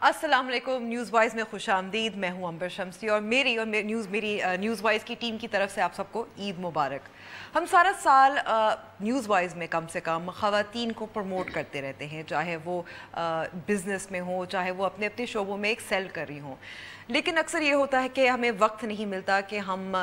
السلام علیکم، news wise میں خوش آمدید. میں ہوں امبر شمسی اور میری نیوز وائز کی ٹیم کی طرف سے آپ سب کو عید مبارک. ہم سارا سال نیوز وائز میں کم سے کم خواتین کو پروموٹ کرتے رہتے ہیں، چاہے وہ بزنس میں ہوں، چاہے وہ اپنے اپنے شعبوں میں ایک سیل کر رہی ہوں. لیکن اکثر یہ ہوتا ہے کہ ہمیں وقت نہیں ملتا کہ ہم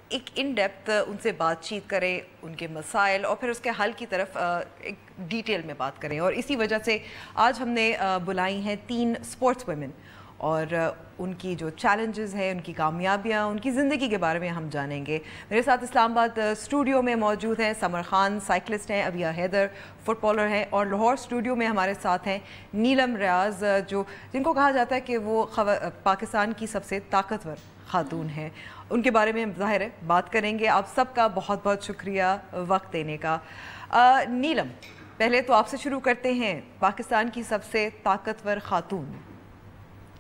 ایک ان ڈیپتھ ان سے بات چیت کریں، ان کے مسائل اور پھر اس کے حل کی طرف ایک ڈیٹیل میں بات کریں. اور اسی وجہ سے آج ہم نے بلائی ہیں 3 اسپورٹس ویمن، اور ان کی جو چیلنجز ہیں، ان کی کامیابیاں، ان کی زندگی کے بارے میں ہم جانیں گے. میرے ساتھ اسلام آباد اسٹوڈیو میں موجود ہیں سمر خان، سائیکلسٹ ہیں، ابیہ حیدر فٹ بالر ہیں، اور لاہور اسٹوڈیو میں ہمارے ساتھ ہیں نیلم ریاض، جن کو کہا جاتا ہے کہ وہ پاکستان کی سب سے طاقتور خاتون ہیں. ان کے بارے میں ظاہر ہے بات کریں گے. آپ سب کا بہت بہت شکریہ وقت دینے کا. نیلم، پہلے تو آپ سے شروع کرتے ہیں. پاکستان کی سب سے طاقتور خاتون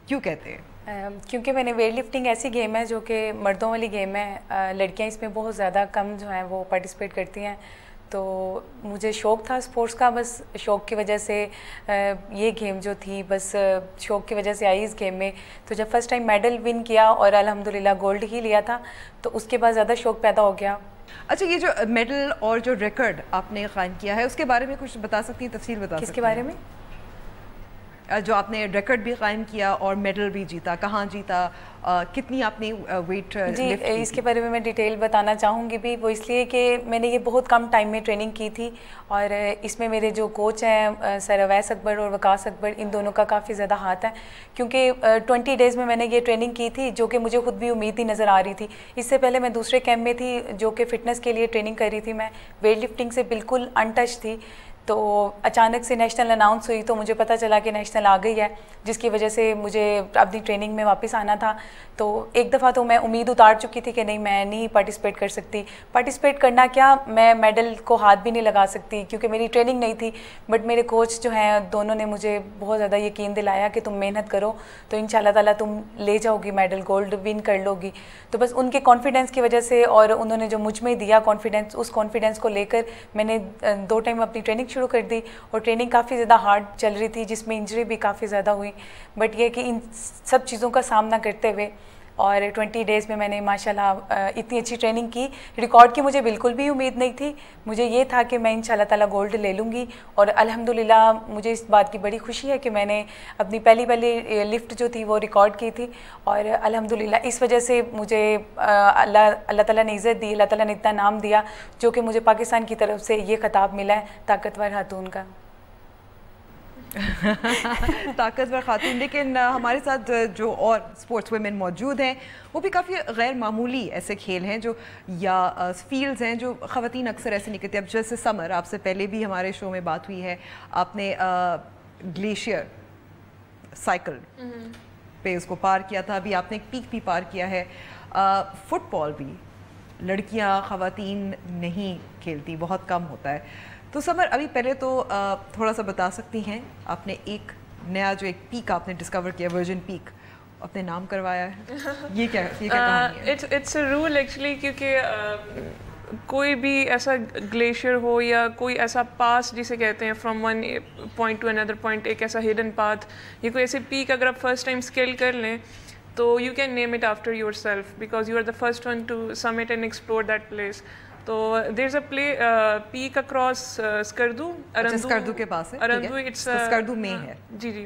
کیوں کہتے ہیں؟ کیونکہ میں نے ویٹ لفٹنگ ایسی گیم ہے جو کہ مردوں والی گیم ہے، لڑکیاں اس میں بہت زیادہ کم جو ہیں وہ پارٹیسپیٹ کرتی ہیں. تو مجھے شوق تھا اسپورٹس کا، بس شوق کی وجہ سے یہ گیم جو تھی بس شوق کی وجہ سے آئی اس گیم میں. تو جب فرسٹ ٹائم میڈل ون کیا اور الحمدللہ گولڈ ہی لیا تھا، تو اس کے بعد زیادہ شوق پیدا ہو گیا. اچھا، یہ جو میڈل اور جو ریکارڈ آپ نے قائم کیا ہے اس کے بارے میں کچھ بتا سکتی ہیں، تفصیل بتا سکتی ہیں؟ کس کے بارے میں؟ جو آپ نے ریکارڈ بھی قائم کیا اور میڈل بھی جیتا، کہاں جیتا، کتنی آپ نے ویٹ لفٹ کی؟ جی، اس کے بارے میں ڈیٹیل بتانا چاہوں گی بھی. وہ اس لیے کہ میں نے یہ بہت کم ٹائم میں ٹریننگ کی تھی، اور اس میں میرے جو کوچ ہیں سر اویس اکبر اور وقاص اکبر، ان دونوں کا کافی زیادہ ہاتھ ہے. کیونکہ 20 ڈیز میں نے یہ ٹریننگ کی تھی جو کہ مجھے خود بھی امید ہی نظر آ رہی تھی. اس سے پہلے میں دوسرے کیمپ میں تھی جو کہ فٹنس کے لیے ٹریننگ کر رہی تھی. میں ویٹ لفٹنگ سے بالکل ان ٹچ تھی. تو اچانک سے نیشنل اناؤنس ہوئی تو مجھے پتہ چلا کہ نیشنل آ گئی ہے، جس کی وجہ سے مجھے اپنی ٹریننگ میں واپس آنا تھا. تو ایک دفعہ تو میں امید اتار چکی تھی کہ نہیں، میں نہیں پارٹیسپیٹ کر سکتی. پارٹیسپیٹ کرنا کیا، میں میڈل کو ہاتھ بھی نہیں لگا سکتی کیونکہ میری ٹریننگ نہیں تھی. بٹ میرے کوچ جو ہیں دونوں نے مجھے بہت زیادہ یقین دلایا کہ تم محنت کرو تو انشاءاللہ تعالیٰ تم لے جاؤ گی میڈل، گولڈ ون کر لو گی. تو بس ان کے کانفیڈنس کی وجہ سے، اور انہوں نے جو مجھ میں دیا کانفیڈنس، اس کانفیڈنس کو لے کر میں نے 2 ٹائم اپنی ٹریننگ شروع کر دی. اور ٹریننگ کافی زیادہ ہارڈ چل رہی تھی، جس میں انجری بھی کافی زیادہ ہوئی. بٹ یہ کہ ان سب چیزوں کا سامنا کرتے ہوئے اور 20 ڈیز میں نے ماشاءاللہ اتنی اچھی ٹریننگ کی. ریکارڈ کی مجھے بالکل بھی امید نہیں تھی. مجھے یہ تھا کہ میں انشاءاللہ تعالیٰ گولڈ لے لوں گی. اور الحمدللہ مجھے اس بات کی بڑی خوشی ہے کہ میں نے اپنی پہلی لفٹ جو تھی وہ ریکارڈ کی تھی. اور الحمدللہ اس وجہ سے مجھے اللہ تعالیٰ نے عزت دی، اللہ تعالیٰ نے اتنا نام دیا، جو کہ مجھے پاکستان کی طرف سے یہ خطاب ملا ہے طاقتور خاتون کا. طاقتور خاتون. لیکن ہمارے ساتھ جو اور اسپورٹس ویمن موجود ہیں وہ بھی کافی غیر معمولی ایسے کھیل ہیں جو یا فیلڈز ہیں جو خواتین اکثر ایسے نہیں کرتی. اب جیسے سمر، آپ سے پہلے بھی ہمارے شو میں بات ہوئی ہے، آپ نے گلیشیئر سائیکل پہ اس کو پار کیا تھا. ابھی آپ نے ایک پیک بھی پار کیا ہے. فٹ بال بھی لڑکیاں، خواتین نہیں کھیلتی، بہت کم ہوتا ہے. تو سمر، ابھی پہلے تو تھوڑا سا بتا سکتی ہیں، آپ نے ایک نیا جو ایک پیک آپ نے ڈسکور کیا، ورجن پیک، اپنے نام کروایا ہے، یہ کیا کہانی ہے؟ اٹس اے رول ایکچولی، کیونکہ کوئی بھی ایسا گلیشیئر ہو یا کوئی ایسا پاس جسے کہتے ہیں فرام ون پوائنٹ ٹو اندر پوائنٹ، ایک ایسا ہڈن پاتھ یا کوئی ایسے پیک اگر آپ فرسٹ ٹائم اسکیل کر لیں تو you can name it after yourself, because you are the first one to summit and explore that place. تو there is a peak across Skardu. Skardu کے پاس ہے، ارندو، اسکردو میں ہے. جی.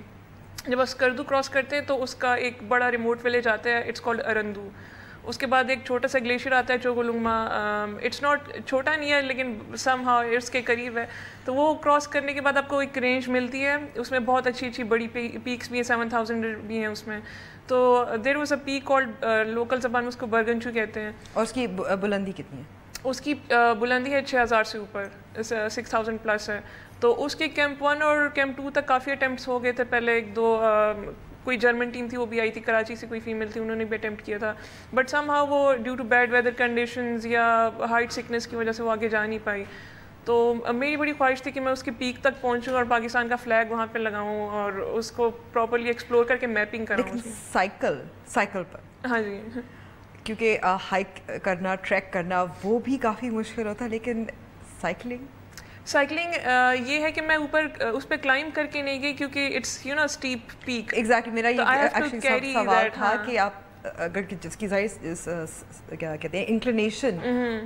جب آپ اسکردو کراس کرتے ہیں تو اس کا ایک بڑا ریموٹ ولیج آتا ہے، اٹس کالڈ ارندو. اس کے بعد ایک چھوٹا سا گلیشیئر آتا ہے چوگولونگما. اٹس ناٹ چھوٹا نہیں ہے لیکن سم ہاؤ اس کے قریب ہے. تو وہ کراس کرنے کے بعد آپ کو ایک رینج ملتی ہے، اس میں بہت اچھی بڑی پیکس بھی ہیں، 7000 بھی ہیں اس میں. تو there was a peak called, local زبان میں اس کو برگنچو کہتے ہیں. اور اس کی بلندی کتنی ہے؟ اس کی بلندی ہے 6000 سے اوپر، 6000 پلس ہے. تو اس کے کیمپ 1 اور کیمپ 2 تک کافی اٹیمپٹس ہو گئے تھے. پہلے 1-2 کوئی جرمن ٹیم تھی وہ بھی آئی تھی، کراچی سے کوئی فیمیل تھی، انہوں نے بھی اٹیمپٹ کیا تھا. بٹ سم ہاؤ وہ due to bad weather conditions یا ہائٹ سکنس کی وجہ سے وہ آگے جا نہیں پائی. تو میری بڑی خواہش تھی کہ میں اس کی پیک تک پہنچوں اور پاکستان کا فلیگ وہاں پہ لگاؤں اور اس کو پراپرلی ایکسپلور کر کے میپنگ کروں. سائیکل پر؟ ہاں جی. کیونکہ ہائیک کرنا، ٹریک کرنا وہ بھی کافی مشکل ہوتا ہے، لیکن سائیکلنگ سائیکلنگ یہ ہے کہ میں اوپر اس پہ کلائم کر کے نہیں گئی کیونکہ it's you know steep peak. Exactly میرا یہ سوال تھا کہ آپ اگر جس کی کیا کہتے ہیں انکلینیشن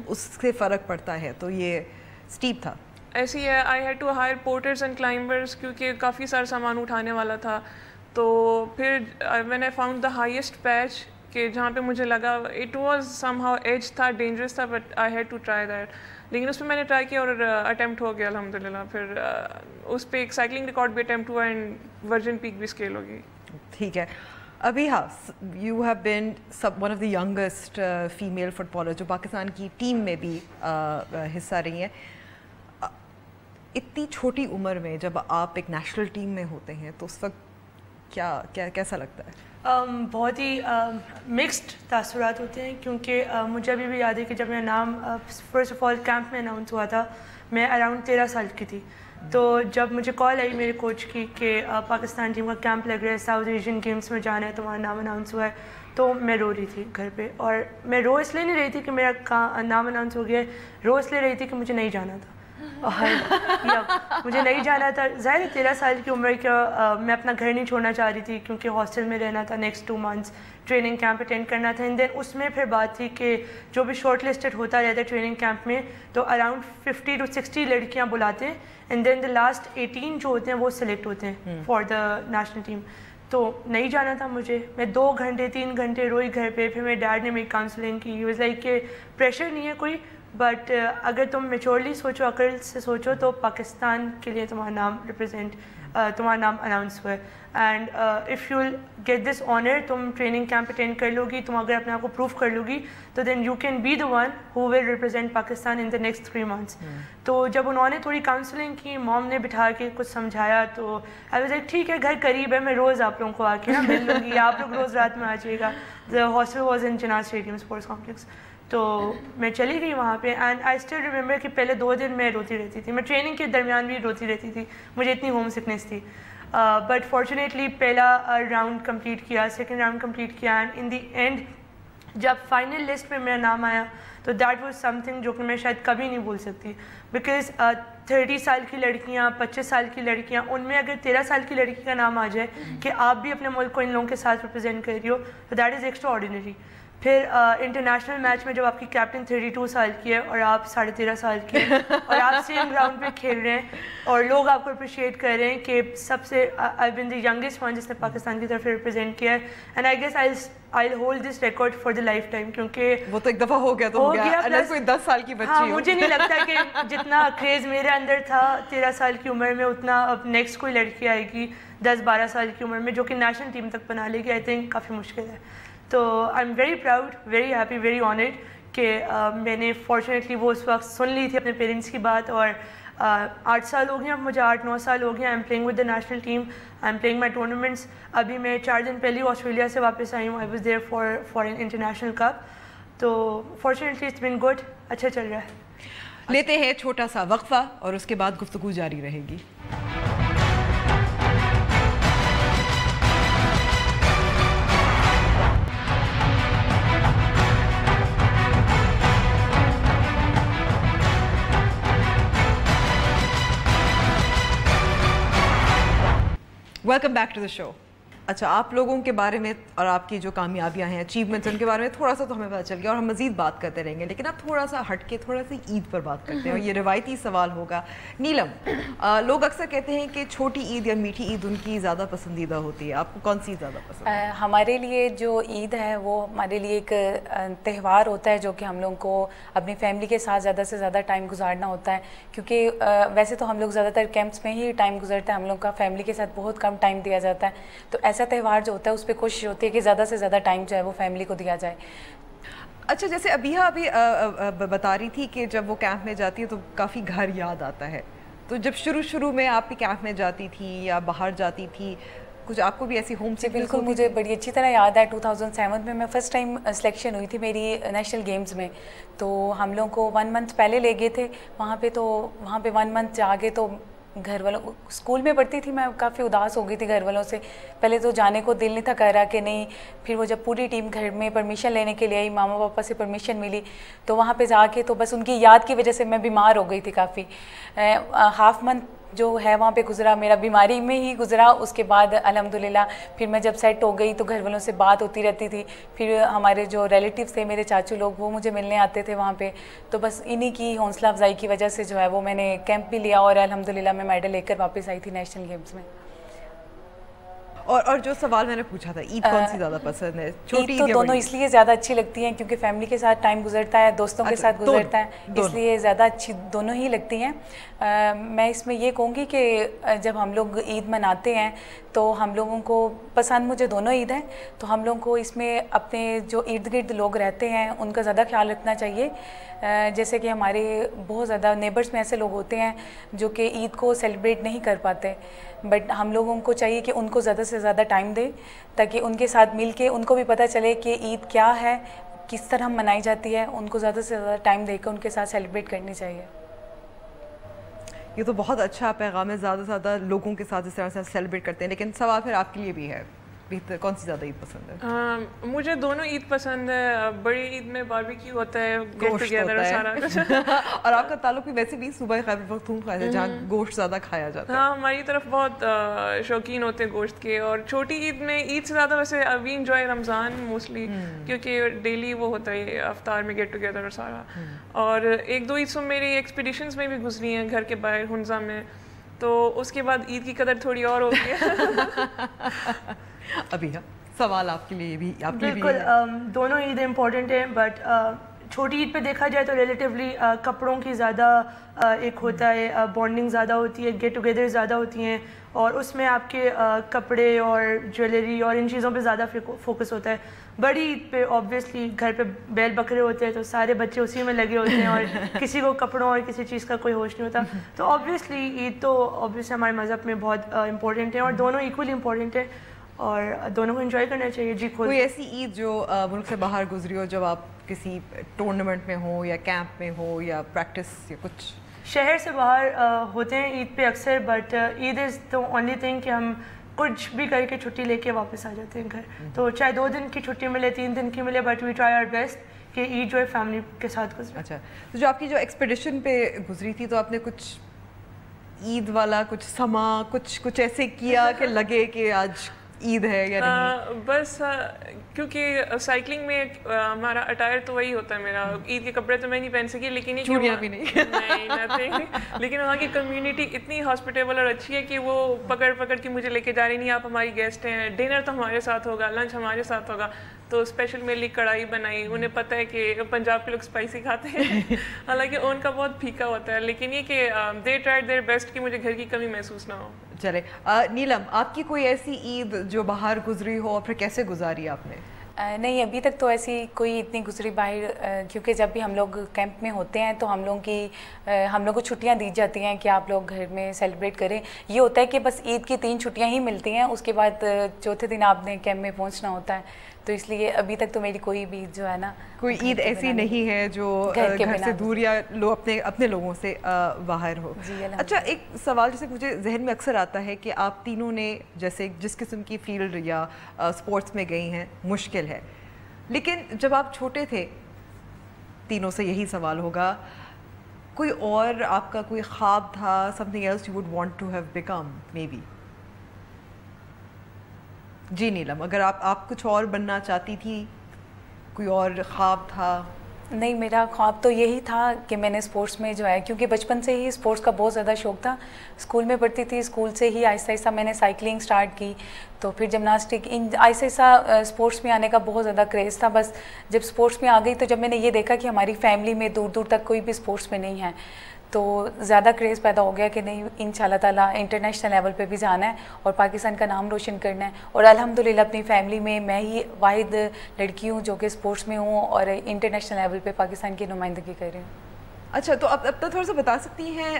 اس سے فرق پڑتا ہے تو یہ اسٹیپ تھا. ایسی ہے I had to hire porters and climbers کیونکہ کافی سارا سامان اٹھانے والا تھا. تو پھر میں نے فاؤنڈ دا ہائیسٹ پیچ کہ جہاں پہ مجھے لگا it was somehow edge تھا, ڈینجرس تھا, but I had to try that. لیکن اس پہ میں نے ٹرائی کیا اور اٹیمپٹ ہو گیا الحمدللہ. پھر اس پہ ایک سائیکلنگ ریکارڈ بھی اٹیمپٹ ہوا اینڈ ورجن پیک بھی اسکیل ہو گئی. ٹھیک ہے. ابھی ہاں you have been one of the youngest female footballer جو پاکستان کی ٹیم میں بھی حصہ رہی ہیں. اتنی چھوٹی عمر میں جب آپ ایک نیشنل ٹیم میں ہوتے ہیں تو اس وقت کیسا لگتا ہے؟ بہت ہی مکسڈ تاثرات ہوتے ہیں کیونکہ مجھے ابھی بھی یاد ہے کہ جب میرا نام فرسٹ آف آل کیمپ میں اناؤنس ہوا تھا میں اراؤنڈ 13 سال کی تھی. تو جب مجھے کال آئی میرے کوچ کی کہ پاکستان ٹیم کا کیمپ لگ رہا ہے, ساؤتھ ایشین گیمز میں جانا ہے, تمہارا نام اناؤنس ہوا ہے, تو میں رو رہی تھی گھر پہ. اور میں رو اس لیے نہیں رہی تھی کہ میرا نام اناؤنس ہو گیا ہے, رو اس لیے رہی تھی کہ مجھے نہیں جانا تھا. اور مجھے نہیں جانا تھا. ظاہر 13 سال کی عمر کا میں اپنا گھر نہیں چھوڑنا چاہ رہی تھی کیونکہ ہاسٹل میں رہنا تھا, next 2 months training camp attend کرنا تھا. اینڈ دین اس میں پھر بات تھی کہ جو بھی شارٹ لسٹڈ ہوتا رہتا ہے ٹریننگ کیمپ میں تو اراؤنڈ 50 to 60 لڑکیاں بلاتے ہیں اینڈ دین دا لاسٹ 18 جو ہوتے ہیں وہ سلیکٹ ہوتے ہیں فار دا نیشنل ٹیم. تو نہیں جانا تھا مجھے. میں 2 گھنٹے 3 گھنٹے روئی گھر پہ. پھر میرے ڈیڈ نے میری کاؤنسلنگ کی. واز لائک کہ پریشر نہیں ہے کوئی, بٹ اگر تم میچورلی سوچو, عقل سے سوچو, تو پاکستان کے لیے تمہارا نام تمہارا نام اناؤنس ہوا ہے. And if you will get this honour, تم ٹریننگ کیمپ اٹینڈ کر لو گی, تم اگر اپنے آپ کو پروف کر لو گی تو then you can be the one who will represent Pakistan in the next 3 months. تو جب انہوں نے تھوڑی کاؤنسلنگ کی, موم نے بٹھا کے کچھ سمجھایا, تو آئی واز لائک ٹھیک ہے گھر قریب ہے, میں روز آپ لوگوں کو آ کے نا مل لوں گی, آپ لوگ روز رات میں آ جائیے گا. The hostel was in Jinnah stadium sports complex. تو میں چلی گئی وہاں پہ. اینڈ آئی اسٹل ریممبر کہ پہلے 2 دن میں روتی رہتی تھی. میں ٹریننگ کے درمیان بھی روتی رہتی تھی, مجھے اتنی ہوم سکنیس تھی. بٹ فارچونیٹلی پہلا راؤنڈ کمپلیٹ کیا, سیکنڈ راؤنڈ کمپلیٹ کیا, اینڈ ان دی اینڈ جب فائنل لسٹ میں میرا نام آیا تو دیٹ واز سم تھنگ جو کہ میں شاید کبھی نہیں بھول سکتی. بیکاز 30 سال کی لڑکیاں, 25 سال کی لڑکیاں, ان میں اگر 13 سال کی لڑکی کا نام آ جائے کہ آپ بھی اپنے ملک کو ان لوگوں کے ساتھ ریپرزینٹ کر رہی ہو, تو دیٹ از ایکسٹرا آرڈینری. پھر انٹرنیشنل میچ میں جب آپ کی کیپٹن 32 سال کی ہے اور آپ 13.5 سال کی ہیں اور آپ سیم گراؤنڈ پہ کھیل رہے ہیں اور لوگ آپ کو اپریشیٹ کر رہے ہیں کہ سب سے آئی بین دی ینگسٹ ون جس نے پاکستان کی طرف ریپرزینٹ کیا ہے. And I guess I hold this record for the life time, کیونکہ وہ تو ایک دفعہ ہو گیا تو ہو گیا. کوئی 10 سال کی بچی ہاں, مجھے نہیں لگتا کہ جتنا کریز میرے اندر تھا 13 سال کی عمر میں اتنا اب نیکسٹ کوئی لڑکی آئے گی 10-12 سال کی عمر میں جو کہ نیشنل ٹیم تک بنا لے گی. آئی تھنک کافی مشکل ہے. تو I am very proud, very happy, very honoured کہ میں نے فارچونیٹلی وہ اس وقت سن لی تھی اپنے پیرنٹس کی بات. اور 8 سال ہو گئے اب مجھے, 8-9 سال ہو گئے. I am playing with the national team, I am playing my tournaments. ابھی میں 4 دن پہلے آسٹریلیا سے واپس آئی ہوں. I was there for an international cup. تو فارچونیٹلی اٹس بین گڈ, اچھا چل رہا ہے. لیتے ہیں چھوٹا سا وقفہ اور اس کے بعد گفتگو جاری رہے گی. ویلکم بیک ٹو دا شو. اچھا, آپ لوگوں کے بارے میں اور آپ کی جو کامیابیاں ہیں, اچیومنٹس, ان کے بارے میں تھوڑا سا تو ہمیں پتہ چل گیا اور ہم مزید بات کرتے رہیں گے. لیکن اب تھوڑا سا ہٹ کے تھوڑا سا عید پر بات کرتے ہیں اور یہ روایتی سوال ہوگا. نیلم, لوگ اکثر کہتے ہیں کہ چھوٹی عید یا میٹھی عید ان کی زیادہ پسندیدہ ہوتی ہے. آپ کو کون سی زیادہ پسند ہے؟ ہمارے لیے جو عید ہے وہ ہمارے لیے ایک تہوار ہوتا ہے جو کہ ہم لوگوں کو اپنی فیملی کے ساتھ زیادہ سے زیادہ ٹائم گزارنا ہوتا ہے. کیونکہ ویسے تو ہم لوگ زیادہ تر کیمپس میں ہی ٹائم گزرتے ہیں, ہم لوگ کا فیملی کے ساتھ بہت کم ٹائم دیا جاتا ہے. تو ایسا تہوار جو ہوتا ہے اس پہ کوشش ہوتی ہے کہ زیادہ سے زیادہ ٹائم جو ہے وہ فیملی کو دیا جائے. اچھا, جیسے ابیہ ابھی بتا رہی تھی کہ جب وہ کیمپ میں جاتی ہے تو کافی گھر یاد آتا ہے. تو جب شروع میں آپ بھی کیمپ میں جاتی تھی یا باہر جاتی تھی, کچھ آپ کو بھی ایسی ہوم سے؟ بالکل, مجھے بڑی اچھی طرح یاد ہے 2007 میں فرسٹ ٹائم سلیکشن ہوئی تھی میری نیشنل گیمز میں. تو ہم لوگوں کو 1 month پہلے لے گئے تھے وہاں پہ. تو وہاں پہ 1 month جا گئے تو گھر والوں اسکول میں پڑھتی تھی میں کافی اداس ہو گئی تھی گھر والوں سے. پہلے تو جانے کو دل نہیں تھا کر رہا کہ نہیں. پھر وہ جب پوری ٹیم گھر میں پرمیشن لینے کے لیے آئی, ماما پاپا سے پرمیشن ملی, تو وہاں پہ جا کے تو بس ان کی یاد کی وجہ سے میں بیمار ہو گئی تھی کافی. ہاف منتھ جو ہے وہاں پہ گزرا میرا بیماری میں ہی گزرا. اس کے بعد الحمدللہ پھر میں جب سیٹ ہو گئی تو گھر والوں سے بات ہوتی رہتی تھی. پھر ہمارے جو ریلیٹیوز تھے میرے چاچو لوگ وہ مجھے ملنے آتے تھے وہاں پہ. تو بس انہی کی حوصلہ افزائی کی وجہ سے جو ہے وہ میں نے کیمپ بھی لیا اور الحمدللہ میں میڈل لے کر واپس آئی تھی نیشنل گیمز میں. اور جو سوال میں نے پوچھا تھا, عید کون سی زیادہ پسند ہے؟ چھوٹی عید تو دونوں اس لیے زیادہ اچھی لگتی ہیں کیونکہ فیملی کے ساتھ ٹائم گزرتا ہے, دوستوں کے ساتھ گزرتا ہے, اس لیے زیادہ اچھی دونوں ہی لگتی ہیں. میں اس میں یہ کہوں گی کہ جب ہم لوگ عید مناتے ہیں تو ہم لوگوں کو پسند مجھے دونوں عید ہیں, تو ہم لوگوں کو اس میں اپنے جو ارد گرد لوگ رہتے ہیں ان کا زیادہ خیال رکھنا چاہیے. جیسے کہ ہمارے بہت زیادہ نیبرز میں ایسے لوگ ہوتے ہیں جو کہ عید کو سیلیبریٹ نہیں کر پاتے, بٹ ہم لوگوں کو چاہیے کہ ان کو زیادہ سے زیادہ ٹائم دیں تاکہ ان کے ساتھ مل کے ان کو بھی پتہ چلے کہ عید کیا ہے, کس طرح منائی جاتی ہے. ان کو زیادہ سے زیادہ ٹائم دے کے ان کے ساتھ سیلیبریٹ کرنی چاہیے. یہ تو بہت اچھا پیغام ہے, زیادہ سے زیادہ لوگوں کے ساتھ اس طرح سے سیلیبریٹ کرتے ہیں. لیکن سوال پھر آپ کے لیے بھی ہے, کون سی زیادہ عید پسند ہے؟ مجھے دونوں عید پسند ہے. بڑی عید میں باربیکیو ہوتا ہے, گیٹ ٹوگیدر سارا کچھ. اور آپ کا تعلق بھی ویسے بھی صوبہ خیبر پختونخوا ہے جہاں گوشت زیادہ کھایا جاتا ہے. ہاں, ہماری طرف بہت شوقین ہوتے ہیں گوشت کے. اور چھوٹی عید میں عید سے زیادہ ویسے وی انجوائے رمضان موسٹلی, کیونکہ ڈیلی وہ ہوتا ہے افطار میں گیٹ ٹوگیدر اور سارا. اور ایک دو عید سو میری ایکسپیڈیشنز میں بھی گزری ہیں گھر کے باہر ہنزا میں, تو اس کے بعد عید کی قدر تھوڑی اور ہوتی ہے. ابھی سوال آپ کے لیے بھی, آپ کے لیے بالکل دونوں عیدیں امپورٹنٹ ہیں, بٹ چھوٹی عید پہ دیکھا جائے تو ریلیٹیولی کپڑوں کی زیادہ ایک ہوتا ہے, بانڈنگ زیادہ ہوتی ہے, گیٹ ٹوگیدر زیادہ ہوتی ہیں, اور اس میں آپ کے کپڑے اور جویلری اور ان چیزوں پہ زیادہ فوکس ہوتا ہے. بڑی عید پہ آبویسلی گھر پہ بیل بکرے ہوتے ہیں تو سارے بچے اسی میں لگے ہوتے ہیں اور کسی کو کپڑوں اور کسی چیز کا کوئی ہوش نہیں ہوتا. تو آبویسلی عید تو آبویسلی ہمارے مذہب میں بہت امپورٹنٹ ہے, اور دونوں ایکولی امپورٹنٹ ہے, اور دونوں کو انجوائے کرنا چاہیے. جی, کوئی ایسی عید جو ملک سے باہر گزری ہو, جب آپ کسی ٹورنامنٹ میں ہو یا کیمپ میں ہو یا پریکٹس یا کچھ؟ شہر سے باہر ہوتے ہیں عید پہ اکثر, but Eid is the only thing کہ ہم کچھ بھی کر کے چھٹی لے کے واپس آ جاتے ہیں گھر. تو چاہے 2 دن کی چھٹی ملے, 3 دن کی ملے, but we try our best کہ عید جو ہے فیملی کے ساتھ گزرے. اچھا, تو جو آپ کی جو ایکسپیڈیشن پہ گزری تھی, تو آپ نے کچھ عید والا کچھ سما کچھ ایسے کیا کہ لگے کہ آج عید ہے یا نہیں؟ بس کیونکہ سائیکلنگ میں ہمارا اٹائر تو وہی ہوتا ہے میرا. عید کے کپڑے تو میں نہیں پہن سکی, لیکن چوڑیاں بھی نہیں. لیکن وہاں کی کمیونٹی اتنی ہاسپٹیبل اور اچھی ہے کہ وہ پکڑ کے مجھے لے کے جا رہی, نہیں آپ ہماری گیسٹ ہیں, ڈنر تو ہمارے ساتھ ہوگا, لنچ ہمارے ساتھ ہوگا. تو اسپیشل میرے لیے کڑھائی بنائی. انہیں پتہ ہے کہ پنجاب کے لوگ اسپائسی کھاتے ہیں, حالانکہ ان کا بہت پھیکا ہوتا ہے, لیکن یہ کہ دے ٹرائیڈ دیئر بیسٹ کہ مجھے گھر کی کمی محسوس نہ ہو. چلے, نیلم آپ کی کوئی ایسی عید جو باہر گزری ہو, اور پھر کیسے گزاری آپ نے؟ نہیں, ابھی تک تو ایسی کوئی اتنی گزری باہر, کیونکہ جب بھی ہم لوگ کیمپ میں ہوتے ہیں تو ہم لوگ کو چھٹیاں دی جاتی ہیں کہ آپ لوگ گھر میں سیلیبریٹ کریں. یہ ہوتا ہے کہ بس عید کی 3 چھٹیاں ہی ملتی ہیں, اس کے بعد چوتھے دن آپ نے کیمپ میں پہنچنا ہوتا ہے. تو اس لیے ابھی تک تو میری کوئی بھی جو ہے نا کوئی عید ایسی نہیں ہے جو گھر سے دور یا اپنے لوگوں سے باہر ہو. اچھا, ایک سوال جیسے مجھے ذہن میں اکثر آتا ہے کہ آپ تینوں نے جیسے جس قسم کی فیلڈ یا اسپورٹس میں گئی ہیں, مشکل ہے, لیکن جب آپ چھوٹے تھے, تینوں سے یہی سوال ہوگا, کوئی اور آپ کا کوئی خواب تھا, something else you would want to have become maybe? جی نیلم, اگر آپ کچھ اور بننا چاہتی تھی, کوئی اور خواب تھا؟ نہیں, میرا خواب تو یہی تھا کہ میں نے اسپورٹس میں جو ہے, کیونکہ بچپن سے ہی اسپورٹس کا بہت زیادہ شوق تھا. اسکول میں پڑھتی تھی, اسکول سے ہی آہستہ آہستہ میں نے سائیکلنگ اسٹارٹ کی, تو پھر جمناسٹک, آہستہ آہستہ اسپورٹس میں آنے کا بہت زیادہ کریز تھا. بس جب اسپورٹس میں آ گئی تو جب میں نے یہ دیکھا کہ ہماری فیملی میں دور دور تک کوئی بھی اسپورٹس میں نہیں ہے, تو زیادہ کریز پیدا ہو گیا کہ نہیں, انشاءاللہ تعالیٰ انٹرنیشنل لیول پہ بھی جانا ہے اور پاکستان کا نام روشن کرنا ہے. اور الحمدللہ اپنی فیملی میں میں ہی واحد لڑکی ہوں جو کہ اسپورٹس میں ہوں اور انٹرنیشنل لیول پہ پاکستان کی نمائندگی کر رہی ہوں. اچھا, تو اب تو تھوڑا سا بتا سکتی ہیں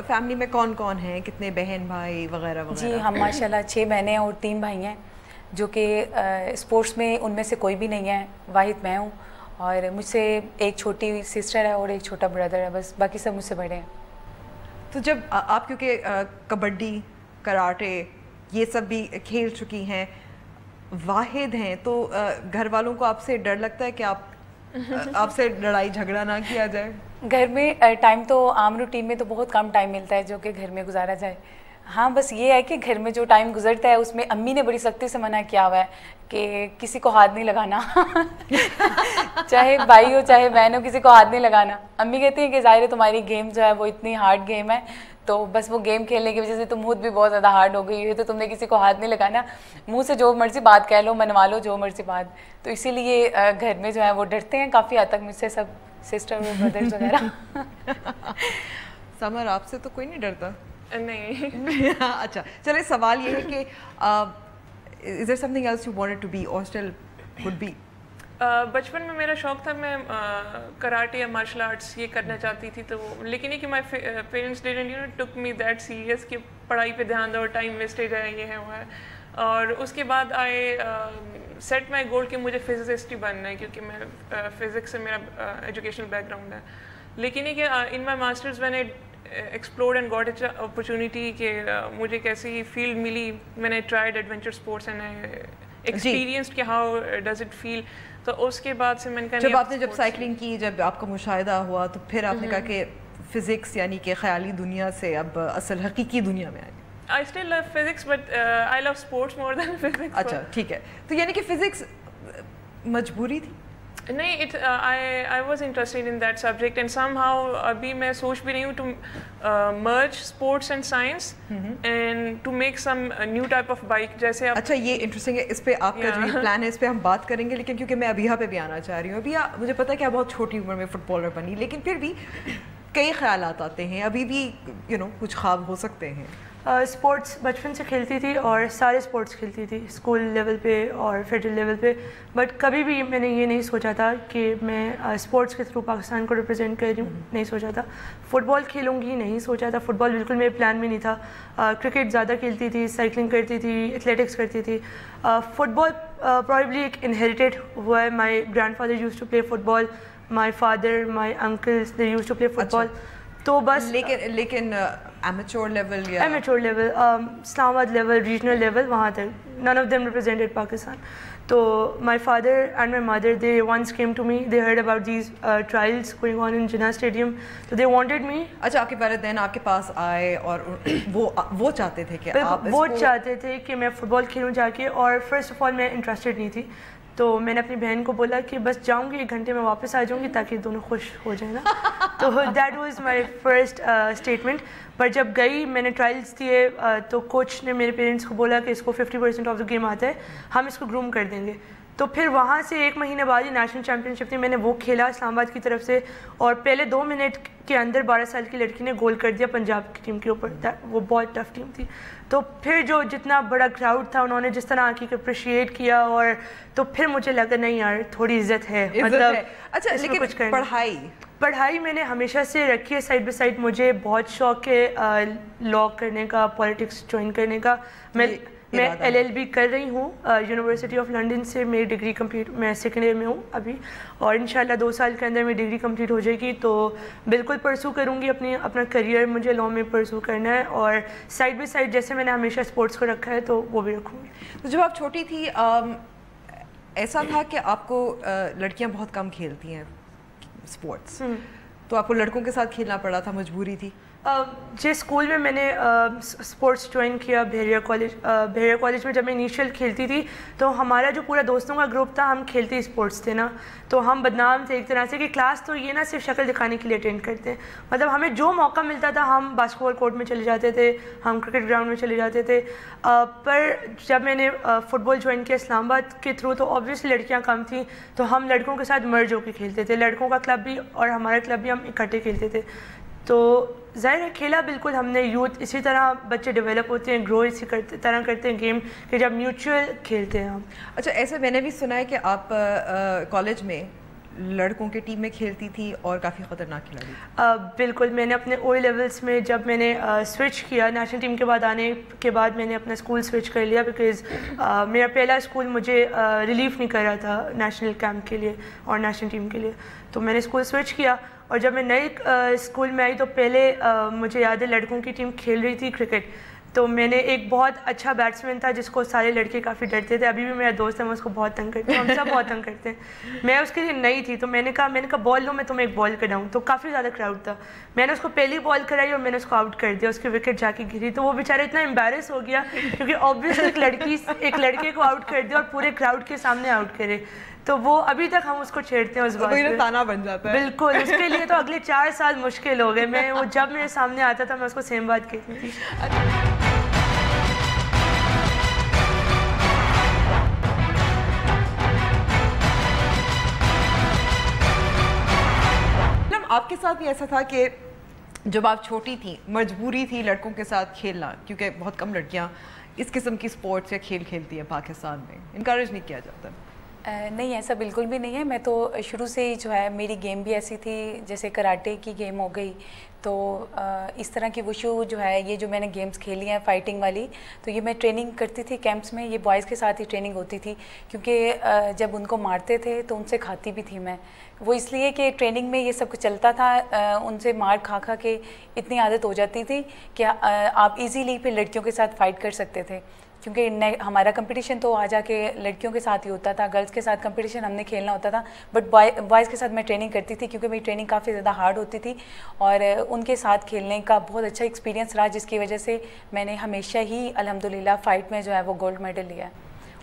فیملی میں کون کون ہیں, کتنے بہن بھائی وغیرہ وغیرہ؟ جی, ہم ماشاءاللہ 6 بہنیں اور 3 بھائی ہیں, جو کہ اسپورٹس میں ان میں سے کوئی بھی نہیں ہے, واحد میں ہوں. اور مجھ سے ایک چھوٹی سسٹر ہے اور ایک چھوٹا بردر ہے, بس باقی سب مجھ سے بڑے ہیں. تو جب آپ کیونکہ کبڈی کراٹے یہ سب بھی کھیل چکی ہیں, واحد ہیں, تو گھر والوں کو آپ سے ڈر لگتا ہے کہ آپ سے لڑائی جھگڑا نہ کیا جائے؟ گھر میں ٹائم تو عام روٹین میں تو بہت کم ٹائم ملتا ہے جو کہ گھر میں گزارا جائے. ہاں بس یہ ہے کہ گھر میں جو ٹائم گزرتا ہے اس میں امی نے بڑی سختی سے منع کیا ہوا ہے کہ کسی کو ہاتھ نہیں لگانا چاہے بھائی ہو چاہے بہن ہو, کسی کو ہاتھ نہیں لگانا. امی کہتی ہیں کہ ظاہر ہے تمہاری گیم جو ہے وہ اتنی ہارڈ گیم ہے, تو بس وہ گیم کھیلنے کی وجہ سے تم خود بھی بہت زیادہ ہارڈ ہو گئی ہے, تو تم نے کسی کو ہاتھ نہیں لگانا, منہ سے جو مرضی بات کہہ لو, منوا لو جو مرضی بات. تو اسی لیے گھر میں جو ہے وہ ڈرتے ہیں کافی حد تک مجھ سے سب, سسٹر اور بردرز وغیرہ. سمر آپ سے تو کوئی نہیں ڈرتا؟ نہیں. اچھا چلے, سوال یہ ہے کہ is there something else you wanted to be or still would be? بچپن میں میرا شوق تھا, میں کراٹے یا مارشل آرٹس یہ کرنا چاہتی تھی, تو لیکن یہ کہ my parents didn't you know took me that serious کہ پڑھائی پہ دھیان دو اور ٹائم ویسٹیج ہے, یہ ہے وہ ہے. اور اس کے بعد آئے سیٹ مائی گول کہ مجھے فزسسٹ ہی بننا ہے, کیونکہ میں فزکس سے میرا ایجوکیشنل بیک گراؤنڈ ہے. لیکن یہ کہ ان مائی ماسٹرز میں نے explored and got a opportunity کہ مجھے کیسی فیلڈ ملی. میں نے tried adventure sports and experienced کہ ہاؤ ڈز اٹ فیل. تو اس کے بعد سے میں نے کہا, جب آپ نے جب سائیکلنگ کی, جب آپ کا مشاہدہ ہوا, تو پھر آپ نے کہا کہ فزکس یعنی کہ خیالی دنیا سے اب اصل حقیقی دنیا میں آئے. I still love physics, but I love sports more than physics. اچھا ٹھیک ہے, تو یعنی کہ فزکس مجبوری تھی؟ نہیں, I was interested in that subject and somehow ابھی میں سوچ بھی رہی ہوں to merge sports and science and to make some new type of bike. جیسے اچھا یہ انٹرسٹنگ ہے, اس پہ آپ کا جو پلان ہے اس پہ ہم بات کریں گے, لیکن کیونکہ میں ابھیہ پہ بھی آنا چاہ رہی ہوں. ابھیہ مجھے پتا ہے کہ آپ بہت چھوٹی عمر میں فٹ بالر بنی, لیکن پھر بھی کئی خیالات آتے ہیں, ابھی بھی کچھ خواب ہو سکتے ہیں. اسپورٹس بچپن سے کھیلتی تھی اور سارے اسپورٹس کھیلتی تھی, اسکول لیول پہ اور فیڈرل لیول پہ, بٹ کبھی بھی میں نے یہ نہیں سوچا تھا کہ میں اسپورٹس کے تھرو پاکستان کو ریپرزینٹ کر رہی ہوں, نہیں سوچا تھا. فٹ بال کھیلوں گی نہیں سوچا تھا, فٹ بال بالکل میرے پلان میں نہیں تھا. کرکٹ زیادہ کھیلتی تھی, سائیکلنگ کرتی تھی, ایتھلیٹکس کرتی تھی. فٹ بال پرابیبلی ایک انہیریٹیڈ ہوا ہے. My grandfather use to play football, my father, my uncles they use to play football. تو بس لیکن ایمیچور لیول یا amateur level, Islamabad level, regional level, وہاں تک none of them represented Pakistan. تو my father and my mother they once came to me, they heard about these trials going on in Jinnah stadium, تو they wanted me. اچھا آپ کے والدین آپ کے پاس آئے اور وہ چاہتے تھے کہ آپ وہ چاہتے تھے کہ میں فٹ بال کھیلوں جا کے, اور فرسٹ آف آل میں انٹرسٹیڈ نہیں تھی. تو میں نے اپنی بہن کو بولا کہ بس جاؤں گی 1 گھنٹے میں واپس آ جاؤں گی تاکہ دونوں خوش ہو جائیں نا. تو that was my first statement. پر جب گئی میں نے ٹرائلس دیے تو کوچ نے میرے پیرنٹس کو بولا کہ اس کو 50% آف دا گیم آتا ہے, ہم اس کو گروم کر دیں گے. تو پھر وہاں سے 1 مہینے بعد ہی نیشنل چیمپئن شپ تھی, میں نے وہ کھیلا اسلام آباد کی طرف سے, اور پہلے 2 منٹ کے اندر 12 سال کی لڑکی نے گول کر دیا پنجاب کی ٹیم کے اوپر. وہ بہت ٹف ٹیم تھی. تو پھر جو جتنا بڑا کراؤڈ تھا انہوں نے جس طرح آ کے اپریشیٹ کیا, اور تو پھر مجھے لگا نہیں یار تھوڑی عزت ہے, مطلب. اچھا لیکن پڑھائی میں نے ہمیشہ سے رکھی ہے سائڈ بائی سائڈ. مجھے بہت شوق ہے لاء کرنے کا, پالیٹکس جوائن کرنے کا. میں LLB کر رہی ہوں یونیورسٹی آف لنڈن سے, میری ڈگری کمپلیٹ, میں 2nd ایئر میں ہوں ابھی, اور انشاءاللہ 2 سال کے اندر میری ڈگری کمپلیٹ ہو جائے گی. تو بالکل پرسو کروں گی اپنا کریئر, مجھے لاء میں پرسو کرنا ہے, اور سائڈ بائی سائڈ جیسے میں نے ہمیشہ اسپورٹس کو رکھا ہے تو وہ بھی رکھوں گی. تو جب آپ چھوٹی تھی ایسا تھا کہ آپ کو لڑکیاں بہت کم کھیلتی ہیں اسپورٹس, تو آپ کو لڑکوں کے ساتھ کھیلنا پڑا تھا, مجبوری تھی؟ جس اسکول میں نے اسپورٹس جوائن کیا بحریہ کالج میں, جب میں انیشیل کھیلتی تھی تو ہمارا جو پورا دوستوں کا گروپ تھا, ہم کھیلتے اسپورٹس تھے نا, تو ہم بدنام تھے ایک طرح سے کہ کلاس تو یہ نا صرف شکل دکھانے کے لیے اٹینڈ کرتے ہیں. مطلب ہمیں جو موقع ملتا تھا ہم باسکٹ بال کورٹ میں چلے جاتے تھے, ہم کرکٹ گراؤنڈ میں چلے جاتے تھے. پر جب میں نے فٹ بال جوائن کیا اسلام آباد کے تھرو, تو آبویسلی لڑکیاں کم تھیں, تو ہم لڑکوں کے ساتھ مرج ہو کے کھیلتے تھے. لڑکوں کا کلب بھی اور ہمارا کلب بھی ہم اکٹھے کھیلتے تھے. تو ظاہر ہے کھیلا بالکل ہم نے یوتھ, اسی طرح بچے ڈیولپ ہوتے ہیں, گرو اسی طرح کرتے ہیں گیم کہ جب میوچل کھیلتے ہیں ہم. اچھا ایسے میں نے بھی سنا ہے کہ آپ کالج میں لڑکوں کے ٹیم میں کھیلتی تھی اور کافی خطرناک کھلاڑی. بالکل, میں نے اپنے او لیولس میں جب میں نے سوئچ کیا نیشنل ٹیم کے بعد آنے کے بعد میں نے اپنا اسکول سوئچ کر لیا, بیکاز میرا پہلا اسکول مجھے ریلیف نہیں کر رہا تھا نیشنل کیمپ کے لیے اور نیشنل ٹیم کے لیے, تو میں نے اسکول سوئچ کیا. اور جب میں نئے اسکول میں آئی تو پہلے مجھے یاد ہے لڑکوں کی ٹیم کھیل رہی تھی کرکٹ, تو میں نے ایک بہت اچھا بیٹسمین تھا جس کو سارے لڑکے کافی ڈرتے تھے, ابھی بھی میرا دوست ہے, میں اس کو بہت تنگ کرتی ہوں, ہم سب بہت تنگ کرتے ہیں. میں اس کے لیے نئی تھی تو میں نے کہا بال لو, میں تمہیں ایک بال کراؤں, تو کافی زیادہ کراؤڈ تھا. میں نے اس کو پہلی بال کرائی اور میں نے اس کو آؤٹ کر دیا, اس کی وکٹ جا کے گری, تو وہ بیچارہ اتنا امبیرس ہو گیا کیونکہ آبویسلی ایک لڑکے کو آؤٹ کر دیا اور پورے کراؤڈ کے سامنے آؤٹ کرے. تو وہ ابھی تک ہم اس کو چھیڑتے ہیں اس بات پہ, تانا بن جاتا ہے. بالکل, اس کے لیے تو اگلے 4 سال مشکل ہو گئے. میں وہ جب میرے سامنے آتا تھا میں اس کو سیم بات کہتی تھی. آپ کے ساتھ بھی ایسا تھا کہ جب آپ چھوٹی تھیں مجبوری تھی لڑکوں کے ساتھ کھیلنا, کیونکہ بہت کم لڑکیاں اس قسم کی سپورٹس یا کھیل کھیلتی ہیں پاکستان میں, انکریج نہیں کیا جاتا؟ نہیں, ایسا بالکل بھی نہیں ہے. میں تو شروع سے ہی جو ہے میری گیم بھی ایسی تھی, جیسے کراٹے کی گیم ہو گئی, تو اس طرح کی وشو جو ہے یہ جو میں نے گیمز کھیلی ہیں فائٹنگ والی, تو یہ میں ٹریننگ کرتی تھی کیمپس میں. یہ بوائز کے ساتھ ہی ٹریننگ ہوتی تھی کیونکہ جب ان کو مارتے تھے تو ان سے کھاتی بھی تھی میں. وہ اس لیے کہ ٹریننگ میں یہ سب کچھ چلتا تھا, ان سے مار کھا کھا کے اتنی عادت ہو جاتی تھی کہ آپ ایزیلی پھر لڑکیوں کے ساتھ فائٹ کر سکتے تھے, کیونکہ ہمارا کمپٹیشن تو آ جا کے لڑکیوں کے ساتھ ہی ہوتا تھا, گرلس کے ساتھ کمپٹیشن ہم نے کھیلنا ہوتا تھا. بٹ بوائز کے ساتھ میں ٹریننگ کرتی تھی کیونکہ میری ٹریننگ کافی زیادہ ہارڈ ہوتی تھی, اور ان کے ساتھ کھیلنے کا بہت اچھا ایکسپیرینس رہا, جس کی وجہ سے میں نے ہمیشہ ہی الحمدللہ فائٹ میں جو ہے وہ گولڈ میڈل لیا ہے,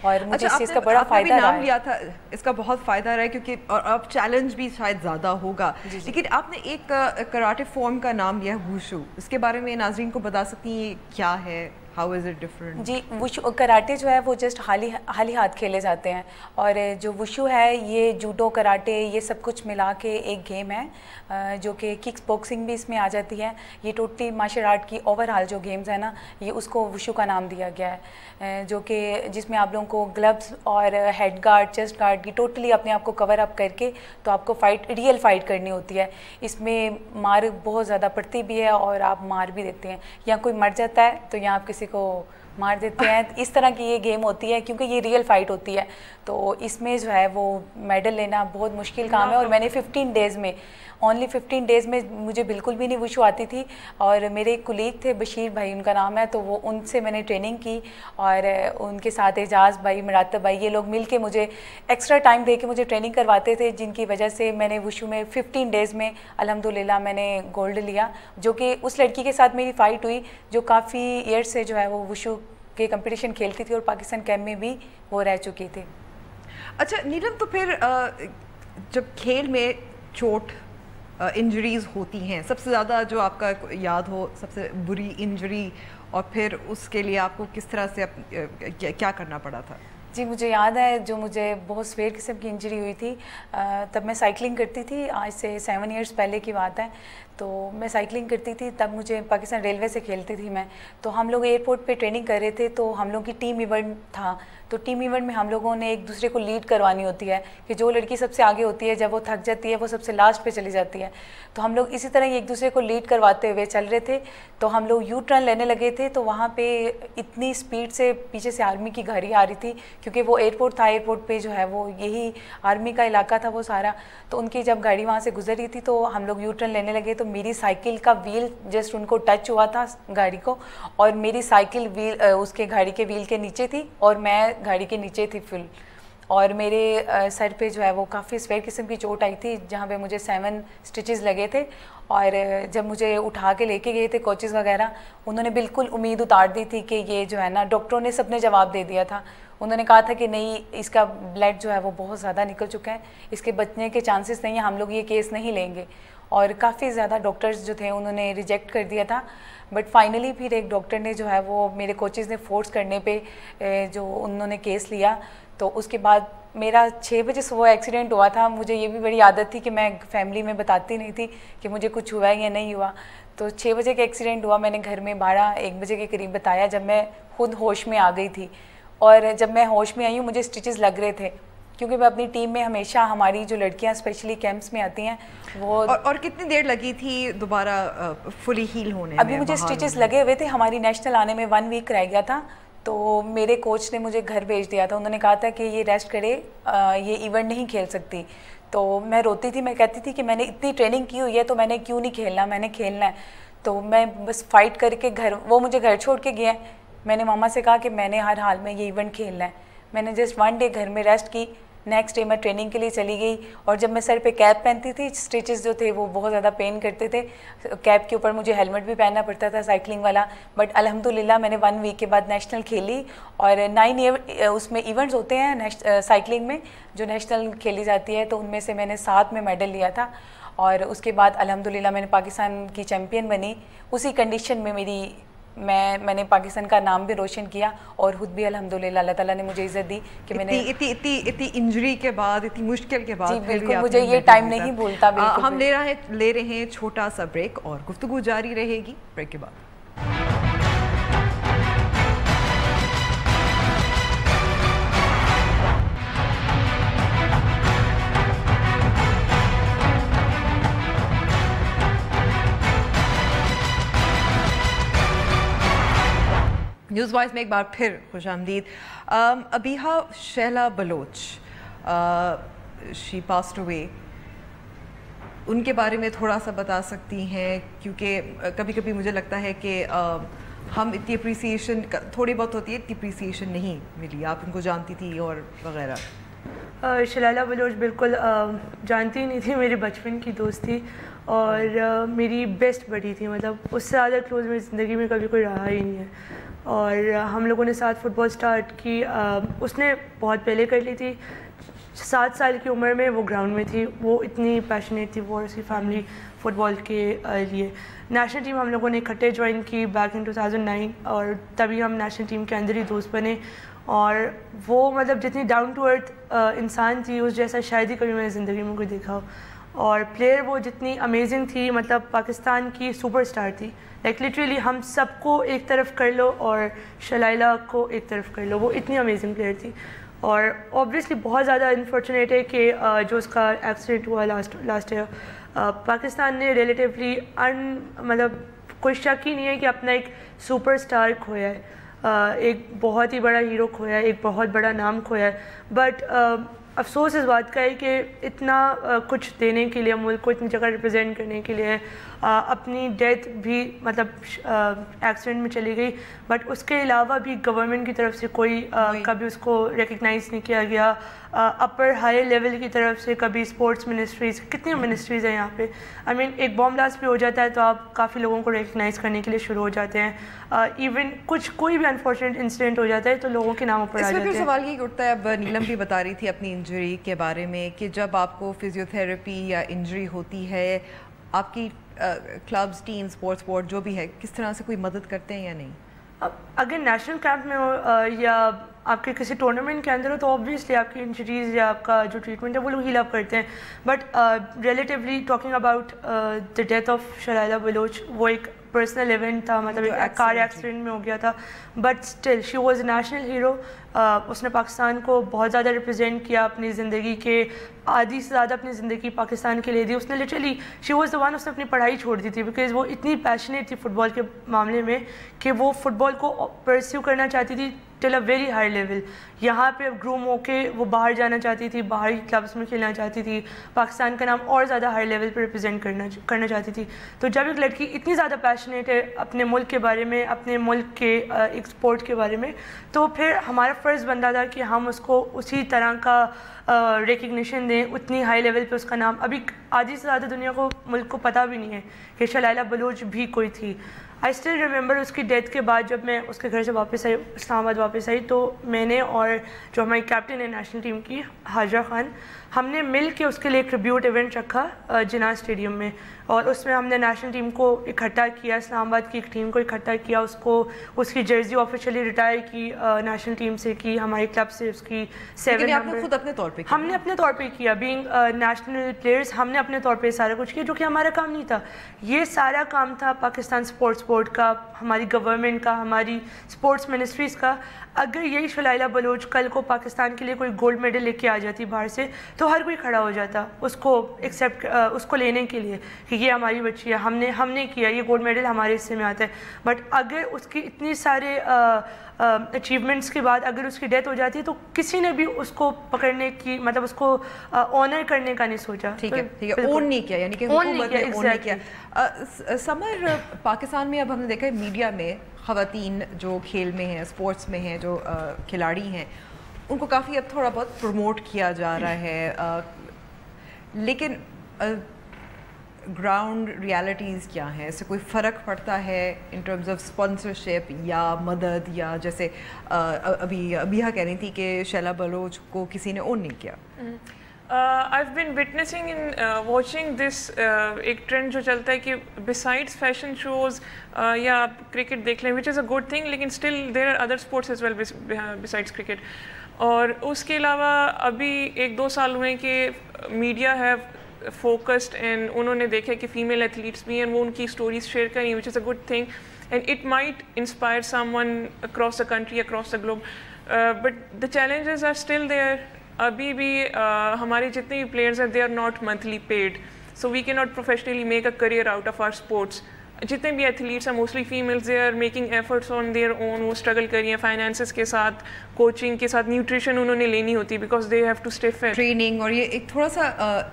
اور مجھے اس چیز کا بڑا فائدہ رہا ہے. لیا تھا, اس کا بہت فائدہ رہا ہے کیونکہ اور اب چیلنج بھی شاید زیادہ ہوگا. لیکن آپ نے ایک کراٹے فارم کا نام لیا ہے ووشو, اس کے بارے میں ناظرین کو بتا سکتی ہیں کیا ہے, ہاؤ از اٹ ڈفرنٹ؟ جی, وشو کراٹے جو ہے وہ جسٹ حالی ہاتھ کھیلے جاتے ہیں, اور جو وشو ہے یہ جوڈو کراٹے یہ سب کچھ ملا کے ایک گیم ہے جو کہ ککس باکسنگ بھی اس میں آ جاتی ہے. یہ ٹوٹلی مارشل آرٹ کی اوور آل جو گیمز ہیں نا, یہ اس کو وشو کا نام دیا گیا ہے, جو کہ جس میں آپ لوگوں کو گلبس اور ہیڈ گارڈ, چیسٹ گارڈ کی ٹوٹلی اپنے آپ کو کور اپ کر کے تو آپ کو ریئل فائٹ کرنی ہوتی ہے. اس میں مار بہت زیادہ پڑتی بھی ہے اور آپ مار بھی دیتے ہیں, یا کوئی مر جاتا ہے تو یہاں آپ کسی کو مار دیتے ہیں. اس طرح کی یہ گیم ہوتی ہے کیونکہ یہ ریئل فائٹ ہوتی ہے, تو اس میں جو ہے وہ میڈل لینا بہت مشکل کام ہے. اور میں نے 15 ڈیز میں اونلی 15 ڈیز میں مجھے بالکل بھی نہیں وشو آتی تھی, اور میرے ایک کولیگ تھے بشیر بھائی ان کا نام ہے, تو وہ ان سے میں نے ٹریننگ کی, اور ان کے ساتھ اعجاز بھائی, مراتب بھائی, یہ لوگ مل کے مجھے ایکسٹرا ٹائم دے کے مجھے ٹریننگ کرواتے تھے, جن کی وجہ سے میں نے وشو میں 15 ڈیز میں الحمدللہ میں نے گولڈ لیا, جو کہ اس لڑکی کے ساتھ میری فائٹ ہوئی جو کافی ایئر سے جو ہے وہ وشو کے کمپٹیشن کھیلتی تھی اور پاکستان کیمپ میں بھی وہ رہ چکی تھی. اچھا نیلم, تو پھر جب کھیل میں چوٹ انجریز ہوتی ہیں, سب سے زیادہ جو آپ کا یاد ہو سب سے بری انجری, اور پھر اس کے لیے آپ کو کس طرح سے کیا کرنا پڑا تھا؟ جی, مجھے یاد ہے جو مجھے بہت سویر قسم کی انجری ہوئی تھی, تب میں سائیکلنگ کرتی تھی, آج سے 7 ایئرس پہلے کی بات ہے. تو میں سائیکلنگ کرتی تھی, تب مجھے پاکستان ریلوے سے کھیلتی تھی میں, تو ہم لوگ ایئرپورٹ پہ ٹریننگ کر رہے تھے, تو ہم لوگ کی ٹیم ایونٹ تھا, تو ٹیم ایونٹ میں ہم لوگوں نے ایک دوسرے کو لیڈ کروانی ہوتی ہے کہ جو لڑکی سب سے آگے ہوتی ہے جب وہ تھک جاتی ہے وہ سب سے لاسٹ پہ چلی جاتی ہے. تو ہم لوگ اسی طرح ایک دوسرے کو لیڈ کرواتے ہوئے چل رہے تھے, تو ہم لوگ یو ٹرن لینے لگے تھے, تو وہاں پہ اتنی اسپیڈ سے پیچھے سے آرمی کی گاڑی آ رہی تھی, کیونکہ وہ ایئرپورٹ تھا, ایئرپورٹ پہ جو ہے وہ یہی آرمی کا علاقہ تھا وہ سارا, تو ان کی جب گاڑی وہاں سے گزر رہی تھی تو ہم لوگ یو ٹرن لینے لگے, تو میری سائیکل کا ویل جسٹ ان کو ٹچ ہوا تھا گاڑی کو, اور میری سائیکل ویل اس کے گاڑی کے ویل کے نیچے تھی اور میں گاڑی کے نیچے تھی فل, اور میرے سر پہ جو ہے وہ کافی سویر قسم کی چوٹ آئی تھی جہاں پہ مجھے 7 اسٹچز لگے تھے. اور جب مجھے اٹھا کے لے کے گئے تھے کوچز وغیرہ, انہوں نے بالکل امید اتار دی تھی کہ یہ جو ہے نا, ڈاکٹروں نے سب نے جواب دے دیا تھا, انہوں نے کہا تھا کہ نہیں اس کا بلڈ جو ہے وہ بہت زیادہ نکل چکا ہے, اس کے بچنے کے چانسز نہیں ہیں, ہم لوگ یہ کیس نہیں لیں گے. اور کافی زیادہ ڈاکٹرز جو تھے انہوں نے ریجیکٹ کر دیا تھا, بٹ فائنلی پھر ایک ڈاکٹر نے جو ہے وہ میرے کوچز نے فورس کرنے پہ جو انہوں نے کیس لیا, تو اس کے بعد میرا 6 بجے صبح ایکسیڈنٹ ہوا تھا. مجھے یہ بھی بڑی عادت تھی کہ میں فیملی میں بتاتی نہیں تھی کہ مجھے کچھ ہوا ہے یا نہیں ہوا, تو 6 بجے کا ایکسیڈنٹ ہوا, میں نے گھر میں 12-1 بجے کے قریب بتایا, جب میں خود ہوش میں آ گئی تھی. اور جب میں ہوش میں آئی ہوں مجھے اسٹچز لگ رہے تھے, کیونکہ میں اپنی ٹیم میں ہمیشہ ہماری جو لڑکیاں اسپیشلی کیمپس میں آتی ہیں وہ اور کتنی دیر لگی تھی دوبارہ فلی ہیل ہونے میں؟ ابھی مجھے اسٹیچز لگے ہوئے تھے, ہماری نیشنل آنے میں 1 ویک رہ گیا تھا, تو میرے کوچ نے مجھے گھر بھیج دیا تھا. انہوں نے کہا تھا کہ یہ ریسٹ کرے, یہ ایونٹ نہیں کھیل سکتی. تو میں روتی تھی, میں کہتی تھی کہ میں نے اتنی ٹریننگ کی ہوئی ہے تو میں نے کیوں نہیں کھیلنا, میں نے کھیلنا ہے. تو میں بس فائٹ کر کے وہ مجھے گھر چھوڑ کے گیا. میں نے ماما سے کہا کہ میں نے ہر حال میں یہ ایونٹ کھیلنا ہے. میں نے جسٹ 1 ڈے گھر میں ریسٹ کی, نیکسٹ ڈے میں ٹریننگ کے لیے چلی گئی. اور جب میں سر پہ کیپ پہنتی تھی, اسٹیچز جو تھے وہ بہت زیادہ پین کرتے تھے, کیپ کے اوپر مجھے ہیلمٹ بھی پہننا پڑتا تھا سائیکلنگ والا. بٹ الحمدللہ میں نے 1 ویک کے بعد نیشنل کھیلی, اور 9 اس میں ایونٹس ہوتے ہیں سائیکلنگ میں جو نیشنل کھیلی جاتی ہے, تو ان میں سے میں نے 7 میں میڈل لیا تھا. اور اس کے بعد الحمدللہ میں نے پاکستان کی چیمپئن بنی. اسی کنڈیشن میں میں نے پاکستان کا نام بھی روشن کیا, اور خود بھی الحمدللہ اللہ تعالیٰ نے مجھے عزت دی کہ میں نے اتنی انجری کے بعد, اتنی مشکل کے بعد. جی بالکل, مجھے یہ ٹائم نہیں بھولتا. ہم لے رہے ہیں چھوٹا سا بریک, اور گفتگو جاری رہے گی بریک کے بعد. نیوز وائز میں ایک بار پھر خوش آمدید. ابیحہ شہلا بلوچ, شی پاسڈ اوے, ان کے بارے میں تھوڑا سا بتا سکتی ہیں؟ کیونکہ کبھی کبھی مجھے لگتا ہے کہ ہم اتنی اپریسیشن تھوڑی بہت ہوتی ہے, اتنی اپریسیشن نہیں ملی. آپ ان کو جانتی تھی اور وغیرہ؟ شلالہ بلوچ بالکل جانتی نہیں تھی, میری بچپن کی دوست تھی اور میری بیسٹ بڈی تھی. مطلب اس سے زیادہ کلوز میری زندگی میں کبھی کوئی رہا ہی نہیں ہے. اور ہم لوگوں نے ساتھ فٹ بال اسٹارٹ کی. اس نے بہت پہلے کر لی تھی, 7 سال کی عمر میں وہ گراؤنڈ میں تھی. وہ اتنی پیشنیٹ تھی, وہ اور اس کی فیملی فٹ بال کے لیے. نیشنل ٹیم ہم لوگوں نے اکٹھے جوائن کی بیک ان 2009, اور تبھی ہم نیشنل ٹیم کے اندر ہی دوست بنے. اور وہ مطلب جتنی ڈاؤن ٹو ارتھ انسان تھی, اس جیسا شاید ہی کبھی میں نے زندگی میں کوئی دیکھا ہو. اور پلیئر وہ جتنی امیزنگ تھی, مطلب پاکستان کی سپر اسٹار تھی. لائک لٹرلی ہم سب کو ایک طرف کر لو اور شلائلہ کو ایک طرف کر لو, وہ اتنی امیزنگ پلیئر تھی. اور اوبویسلی بہت زیادہ انفارچونیٹ ہے کہ جو اس کا ایکسیڈنٹ ہوا لاسٹ ایئر, پاکستان نے ریلیٹیولی مطلب کوئی شک ہی نہیں ہے کہ اپنا ایک سپر اسٹار کھویا ہے, ایک بہت ہی بڑا ہیرو کھویا ہے, ایک بہت بڑا نام کھویا ہے. بٹ افسوس اس بات کا ہے کہ اتنا کچھ دینے کے لیے, ملک کو اتنی جگہ ریپرزینٹ کرنے کے لیے, اپنی ڈیتھ بھی مطلب ایکسیڈنٹ میں چلی گئی. بٹ اس کے علاوہ بھی گورنمنٹ کی طرف سے کوئی کبھی اس کو ریکگنائز نہیں کیا گیا. اپر ہائر لیول کی طرف سے کبھی اسپورٹس منسٹریز, کتنی منسٹریز ہیں یہاں پہ. آئی مین ایک بام بلاسٹ بھی ہو جاتا ہے تو آپ کافی لوگوں کو ریکگنائز کرنے کے لیے شروع ہو جاتے ہیں. ایون کوئی بھی انفارچونیٹ انسیڈنٹ ہو جاتا ہے تو لوگوں کے ناموں پر آ جاتے ہیں. اس میں سوال یہ اٹھتا ہے, اب نیلم بھی بتا رہی تھی اپنی انجری کے بارے میں, کہ جب آپ کو فزیو تھراپی یا انجری ہوتی ہے, آپ کی کلبز, ٹیم, اسپورٹ جو بھی ہے, کس طرح سے کوئی مدد کرتے ہیں یا نہیں؟ اگر نیشنل کیمپ میں ہو یا آپ کے کسی ٹورنامنٹ کے اندر ہو تو آبویسلی آپ کی انجریز یا آپ کا جو ٹریٹمنٹ ہے وہ لوگ ہیل اپ کرتے ہیں. But relatively talking about the death of Shahlyla Baloch, وہ ایک پرسنل ایونٹ تھا, مطلب ایک کار ایکسیڈنٹ میں ہو گیا تھا. But still she was a national hero. اس نے پاکستان کو بہت زیادہ ریپرزینٹ کیا, اپنی زندگی کے آدھی سے زیادہ اپنی زندگی پاکستان کے لیے دی. اس نے literally she was the one, اس نے اپنی پڑھائی چھوڑ دی تھی بیکاز وہ اتنی پیشنیٹ تھی فٹ بال کے معاملے میں کہ وہ فٹ بال کو پرسیو کرنا چاہتی تھی ٹل اے ویری ہائی لیول. یہاں پہ گروم ہو کے وہ باہر جانا چاہتی تھی, باہری کلبس میں کھیلنا چاہتی تھی, پاکستان کا نام اور زیادہ ہائی لیول پہ ریپرزینٹ کرنا چاہتی تھی. تو جب ایک لڑکی اتنی زیادہ پیشنیٹ ہے اپنے ملک کے بارے میں, اپنے ملک کے ایک اسپورٹ کے بارے میں, تو پھر ہمارا فرض بنتا تھا کہ ہم اس کو اسی طرح کا ریکگنیشن دیں, اتنی ہائی لیول پہ اس کا نام. ابھی آدھی سے زیادہ دنیا کو, ملک کو پتہ بھی نہیں ہے کہ شلائلہ بلوچ بھی کوئی تھی. آئی اسٹل ریممبر اس کی ڈیتھ کے بعد جب میں اس کے گھر سے واپس آئی, اسلام آباد واپس آئی, تو میں نے اور جو ہماری کیپٹن ہے نیشنل ٹیم کی حاجرہ خان, ہم نے مل کے اس کے لیے ایک ٹریبیوٹ ایونٹ رکھا جناح اسٹیڈیم میں. اور اس میں ہم نے نیشنل ٹیم کو اکٹھا کیا, اسلام آباد کی ایک ٹیم کو اکٹھا کیا, اس کو اس کی جرسی آفیشلی ریٹائر کی نیشنل ٹیم سے, کی ہماری کلب سے اس کی 7 نمبر. خود اپنے طور پہ ہم نے اپنے طور پہ کیا, بینگ نیشنل پلیئرز, ہم نے اپنے طور پہ سارا کچھ کیا, جو کہ ہمارا کام نہیں تھا. یہ سارا کام تھا پاکستان اسپورٹ کا, ہماری گورنمنٹ کا, ہماری اسپورٹس منسٹریز کا. اگر یہی شلائلہ بلوچ کل کو پاکستان کے لیے کوئی گولڈ میڈل لے کے آ جاتی باہر سے تو ہر کوئی کھڑا ہو جاتا اس کو ایکسیپٹ اس کو لینے کے لیے کہ یہ ہماری بچی ہے, ہم نے کیا, یہ گولڈ میڈل ہمارے حصے میں آتا ہے. بٹ اگر اس کی اتنی سارے اچیومنٹس کے بعد اگر اس کی ڈیتھ ہو جاتی ہے تو کسی نے بھی اس کو پکڑنے کی مطلب اس کو آنر کرنے کا نہیں سوچا. ٹھیک ہے, اون نہیں کیا, یعنی کہ حکومت نے اون نہیں کیا. سمر, پاکستان میں اب ہم نے دیکھا ہے میڈیا میں خواتین جو کھیل میں ہیں, اسپورٹس میں ہیں, جو کھلاڑی ہیں, ان کو کافی اب تھوڑا بہت پروموٹ کیا جا رہا ہے, لیکن گراؤنڈ ریالٹیز کیا ہیں؟ اس سے کوئی فرق پڑتا ہے ان ٹرمز آف اسپانسرشپ یا مدد, یا جیسے ابھی ابیہ کہہ رہی تھی کہ شیلا بلوچ کو کسی نے اون نہیں کیا. I've been witnessing in watching this ایک ٹرینڈ جو چلتا ہے کہ besides fashion shows یا کرکٹ دیکھ لیں, which is a good thing, لیکن still there are other sports as well besides cricket. اور اس کے علاوہ ابھی 1-2 سال ہوئے کہ میڈیا ہے فوکسڈ اینڈ انہوں نے دیکھا کہ فیمیل ایتھلیٹس بھی ہیں, وہ ان کی اسٹوریز شیئر کریں, which is a good thing, and it might inspire someone across the country, across the globe, but the challenges are still there. ابھی بھی ہمارے جتنے بھی پلیئرز ہیں they are not monthly paid, so we cannot professionally make a career out of our sports. جتنے بھی athletes ہیں mostly females, they are making efforts on their own, وہ اسٹرگل کر رہی ہیں فائنانسز کے ساتھ, کوچنگ کے ساتھ, نیوٹریشن انہوں نے لینی ہوتی ہے because they have to stay fit. Training, اور یہ ایک تھوڑا سا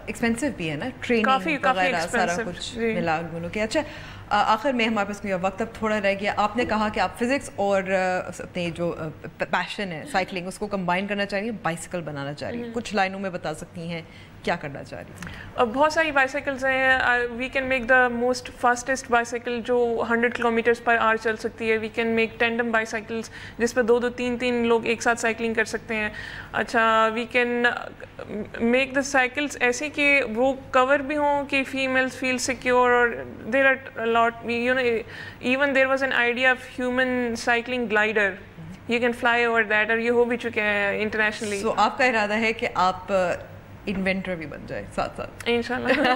ایکسپینسو بھی ہے نا ٹریننگ وغیرہ سارا کچھ ملا بولو کہ. اچھا, آخر میں ہمارے پاس وقت اب تھوڑا رہ گیا. آپ نے کہا کہ آپ فزکس اور اپنے جو پیشن ہے سائیکلنگ اس کو کمبائن کرنا چاہ رہی ہیں, بائسیکل بنانا چاہ رہی ہیں. کچھ لائنوں میں بتا سکتی ہیں کیا کرنا چاہ رہی ہیں؟ بہت ساری بائیسیکلز ہیں. We can make the most fastest bicycle جو 100 km/h چل سکتی ہے. We can make tandem bicycles جس پہ 2-2 3-3 لوگ ایک ساتھ سائیکلنگ کر سکتے ہیں. اچھا, we can make the cycles ایسی کہ وہ کور بھی ہوں کہ فیمیلز فیل سیکیور, اور there are lot, you know, even there was an idea of human cycling glider, you can fly over that, اور یہ ہو بھی چکے ہیں انٹرنیشنلی. سو آپ کا ارادہ ہے کہ آپ انوینٹر بھی بن جائے ساتھ ساتھ انشاءاللہ.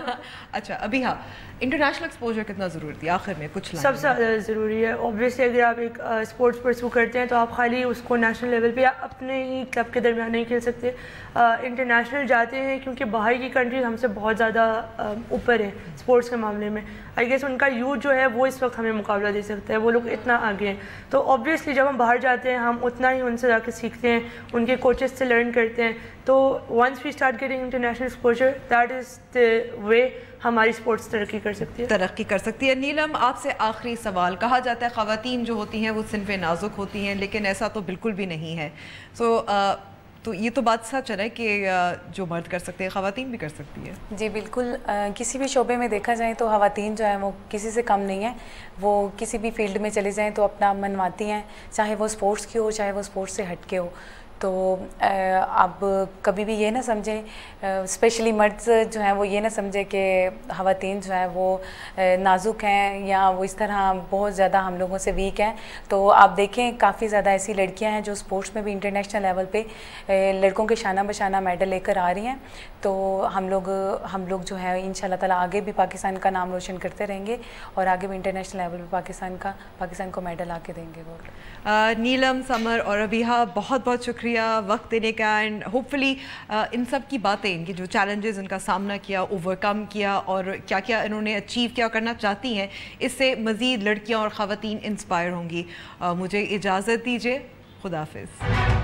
اچھا, ابھی ہاں, انٹرنیشنل ایکسپوجر کتنا ضروری تھی آخر میں کچھ سب سے زیادہ ضروری ہے. اوبویسلی اگر آپ ایک اسپورٹس پرسو کرتے ہیں تو آپ خالی اس کو نیشنل لیول پہ یا اپنے ہی کلب کے درمیان نہیں کھیل سکتے, انٹرنیشنل جاتے ہیں کیونکہ باہر کی کنٹریز ہم سے بہت زیادہ اوپر ہیں اسپورٹس کے معاملے میں. آئی گیس ان کا یوتھ جو ہے وہ اس وقت ہمیں مقابلہ دے سکتا ہے, وہ لوگ اتنا آگے ہیں. تو اوبویسلی جب ہم باہر جاتے ہیں ہم اتنا ہی ان سے جا کے سیکھتے ہیں, ان کے کوچز سے لرن کرتے ہیں. تو once we start getting international exposure, that is the way ہماری اسپورٹس ترقی کر سکتی ہے. نیلم, آپ سے آخری سوال. کہا جاتا ہے خواتین جو ہوتی ہیں وہ صنف نازک ہوتی ہیں, لیکن ایسا تو بالکل بھی نہیں ہے. تو یہ تو بات سچ ہے کہ جو مرد کر سکتے ہیں خواتین بھی کر سکتی ہے. جی بالکل, کسی بھی شعبے میں دیکھا جائے تو خواتین جو ہیں وہ کسی سے کم نہیں ہیں. وہ کسی بھی فیلڈ میں چلے جائیں تو اپنا منواتی ہیں, چاہے وہ اسپورٹس کی ہو چاہے وہ اسپورٹس سے ہٹ کے ہو. تو اب کبھی بھی یہ نہ سمجھیں, اسپیشلی مرد جو ہیں وہ یہ نہ سمجھیں کہ خواتین جو ہیں وہ نازک ہیں یا وہ اس طرح بہت زیادہ ہم لوگوں سے ویک ہیں. تو آپ دیکھیں کافی زیادہ ایسی لڑکیاں ہیں جو اسپورٹس میں بھی انٹرنیشنل لیول پہ لڑکوں کے شانہ بشانہ میڈل لے کر آ رہی ہیں. تو ہم لوگ جو ہے ان شاء اللہ تعالیٰ آگے بھی پاکستان کا نام روشن کرتے رہیں گے, اور آگے بھی انٹرنیشنل لیول پہ پاکستان کو میڈل آ کے دیں گے. نیلم, سمر اور ابیہ, بہت بہت شکریہ وقت دینے کا. اینڈ ہوپ فلی ان سب کی باتیں, ان کی جو چیلنجز ان کا سامنا کیا, اوور کم کیا, اور کیا کیا انہوں نے اچیو کیا کرنا چاہتی ہیں, اس سے مزید لڑکیاں اور خواتین انسپائر ہوں گی. مجھے اجازت دیجیے, خدا حافظ.